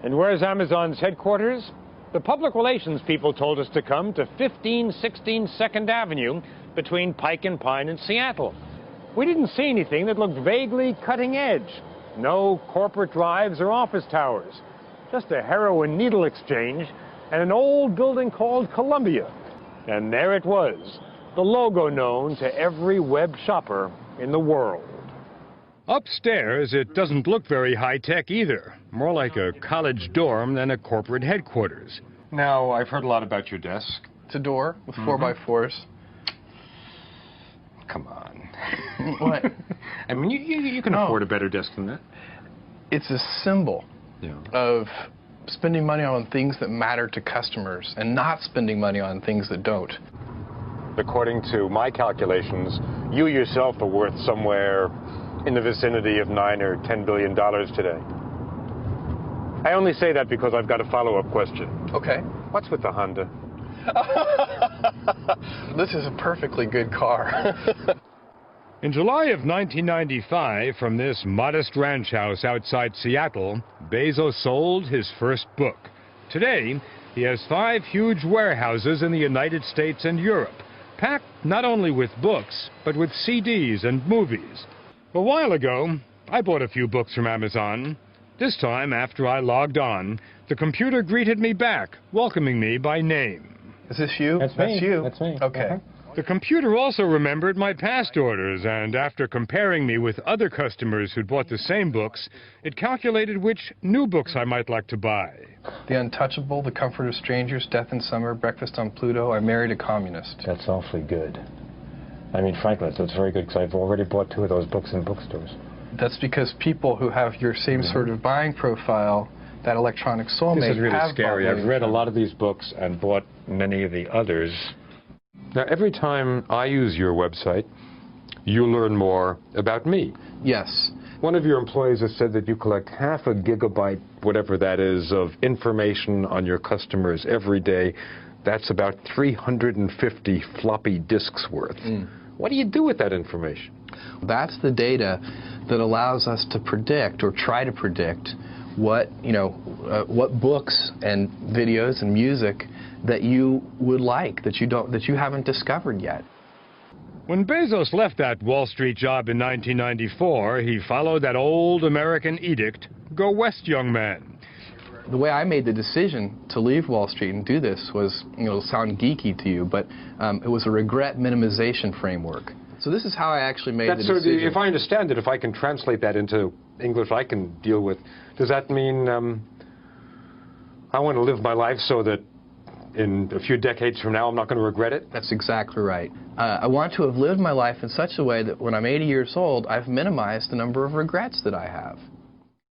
And where's Amazon's headquarters? The public relations people told us to come to 1516 2nd Avenue between Pike and Pine in Seattle. We didn't see anything that looked vaguely cutting edge. No corporate drives or office towers. Just a heroin needle exchange and an old building called Columbia. And there it was, the logo known to every web shopper in the world. Upstairs, it doesn't look very high-tech either. More like a college dorm than a corporate headquarters. Now, I've heard a lot about your desk. It's a door with 4x4s. Come on. What? I mean, you can afford a better desk than that. It's a symbol of spending money on things that matter to customers and not spending money on things that don't. According to my calculations, you yourself are worth somewhere in the vicinity of $9 or $10 billion today. I only say that because I've got a follow-up question. Okay. What's with the Honda? This is a perfectly good car. In July of 1995, from this modest ranch house outside Seattle, Bezos sold his first book. Today, he has 5 huge warehouses in the United States and Europe, packed not only with books, but with CDs and movies. A while ago, I bought a few books from Amazon. This time, after I logged on, the computer greeted me back, welcoming me by name. Is this you? That's me. That's you? That's me. Okay. The computer also remembered my past orders, and after comparing me with other customers who'd bought the same books, it calculated which new books I might like to buy. The Untouchable, The Comfort of Strangers, Death in Summer, Breakfast on Pluto, I Married a Communist. That's awfully good. I mean, frankly, that's very good, because I've already bought 2 of those books in bookstores. That's because people who have your same sort of buying profile, that electronic soulmate, This is really scary. I've read a lot of these books and bought many of the others. Now, every time I use your website, you learn more about me. Yes. One of your employees has said that you collect half a gigabyte, whatever that is, of information on your customers every day. That's about 350 floppy disks worth. What do you do with that information? That's the data that allows us to predict or try to predict what, what books and videos and music that you would like, that you haven't discovered yet. When Bezos left that Wall Street job in 1994, he followed that old American edict, go west, young man. The way I made the decision to leave Wall Street and do this was, it'll sound geeky to you, but it was a regret minimization framework. So this is how I actually made the decision. If I understand it, if I can translate that into English I can deal with, does that mean I want to live my life so that in a few decades from now I'm not going to regret it? That's exactly right. I want to have lived my life in such a way that when I'm 80 years old, I've minimized the number of regrets that I have.